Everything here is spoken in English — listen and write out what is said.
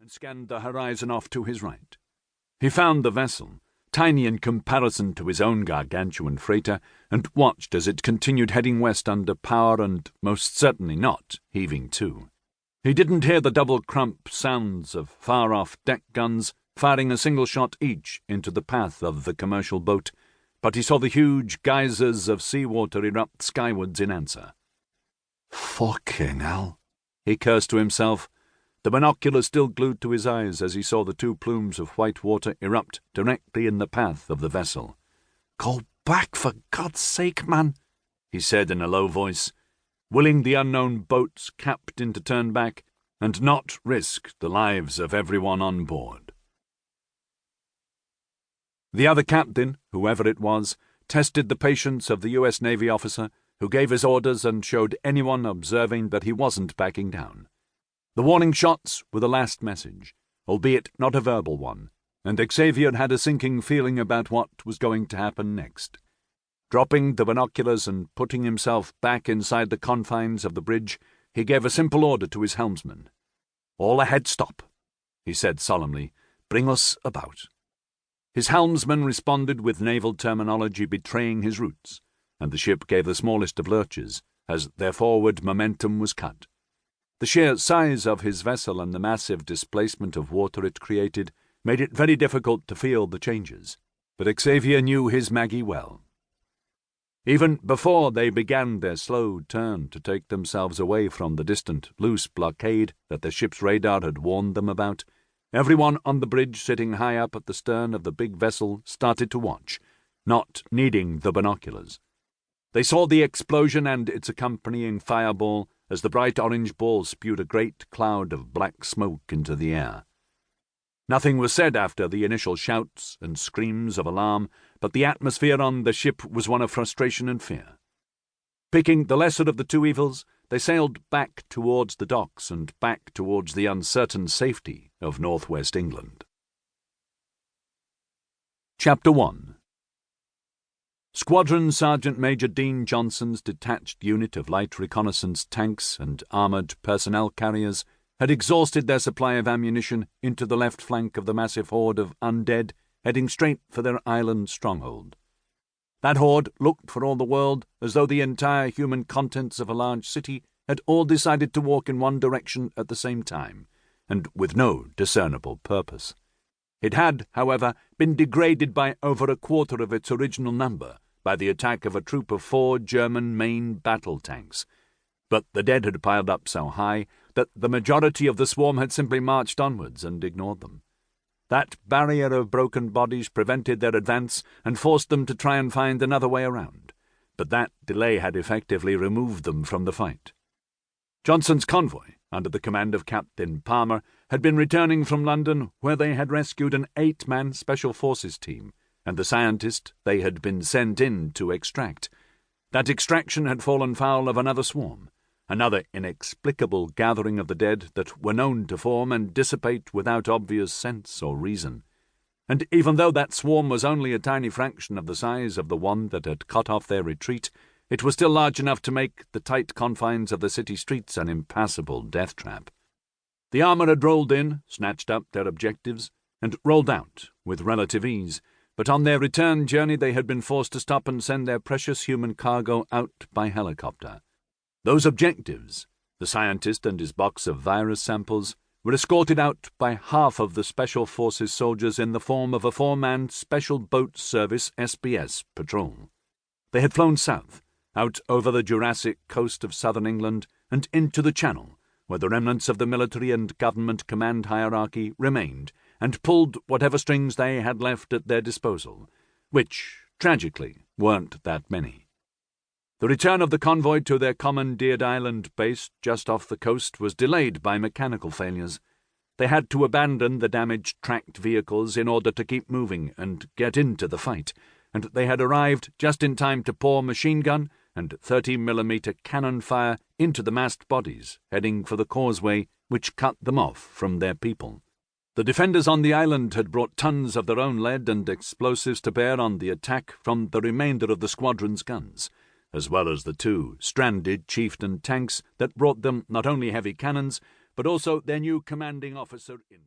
and scanned the horizon off to his right. He found the vessel, tiny in comparison to his own gargantuan freighter, and watched as it continued heading west under power and most certainly not heaving to. He didn't hear the double crump sounds of far-off deck guns firing a single shot each into the path of the commercial boat, but he saw the huge geysers of seawater erupt skywards in answer. "Fucking hell," he cursed to himself, the binoculars still glued to his eyes as he saw the two plumes of white water erupt directly in the path of the vessel. "Go back, for God's sake, man," he said in a low voice, willing the unknown boat's captain to turn back and not risk the lives of everyone on board. The other captain, whoever it was, tested the patience of the U.S. Navy officer, who gave his orders and showed anyone observing that he wasn't backing down. The warning shots were the last message, albeit not a verbal one, and Xavier had a sinking feeling about what was going to happen next. Dropping the binoculars and putting himself back inside the confines of the bridge, he gave a simple order to his helmsman. "All ahead stop," he said solemnly. "Bring us about." His helmsman responded with naval terminology betraying his roots, and the ship gave the smallest of lurches as their forward momentum was cut. The sheer size of his vessel and the massive displacement of water it created made it very difficult to feel the changes, but Xavier knew his Maggie well. Even before they began their slow turn to take themselves away from the distant, loose blockade that the ship's radar had warned them about, everyone on the bridge sitting high up at the stern of the big vessel started to watch, not needing the binoculars. They saw the explosion and its accompanying fireball as the bright orange ball spewed a great cloud of black smoke into the air. Nothing was said after the initial shouts and screams of alarm, but the atmosphere on the ship was one of frustration and fear. Picking the lesser of the two evils, they sailed back towards the docks and back towards the uncertain safety of northwest England. Chapter 1. Squadron Sergeant Major Dean Johnson's detached unit of light reconnaissance tanks and armoured personnel carriers had exhausted their supply of ammunition into the left flank of the massive horde of undead heading straight for their island stronghold. That horde looked for all the world as though the entire human contents of a large city had all decided to walk in one direction at the same time, and with no discernible purpose. It had, however, been degraded by over a quarter of its original number by the attack of a troop of 4 German main battle tanks, but the dead had piled up so high that the majority of the swarm had simply marched onwards and ignored them. That barrier of broken bodies prevented their advance and forced them to try and find another way around, but that delay had effectively removed them from the fight. Johnson's convoy, under the command of Captain Palmer, had been returning from London, where they had rescued an 8-man Special Forces team and the scientist they had been sent in to extract. That extraction had fallen foul of another swarm, another inexplicable gathering of the dead that were known to form and dissipate without obvious sense or reason. And even though that swarm was only a tiny fraction of the size of the one that had cut off their retreat, it was still large enough to make the tight confines of the city streets an impassable death trap. The armour had rolled in, snatched up their objectives, and rolled out with relative ease, but on their return journey they had been forced to stop and send their precious human cargo out by helicopter. Those objectives, the scientist and his box of virus samples, were escorted out by half of the Special Forces soldiers in the form of a 4-man Special Boat Service SBS patrol. They had flown south, out over the Jurassic coast of southern England and into the Channel, where the remnants of the military and government command hierarchy remained, and pulled whatever strings they had left at their disposal, which, tragically, weren't that many. The return of the convoy to their commandeered island base just off the coast was delayed by mechanical failures. They had to abandon the damaged tracked vehicles in order to keep moving and get into the fight, and they had arrived just in time to pour machine gun and 30mm cannon fire into the massed bodies heading for the causeway which cut them off from their people. The defenders on the island had brought tons of their own lead and explosives to bear on the attack from the remainder of the squadron's guns, as well as the 2 stranded chieftain tanks that brought them not only heavy cannons, but also their new commanding officer in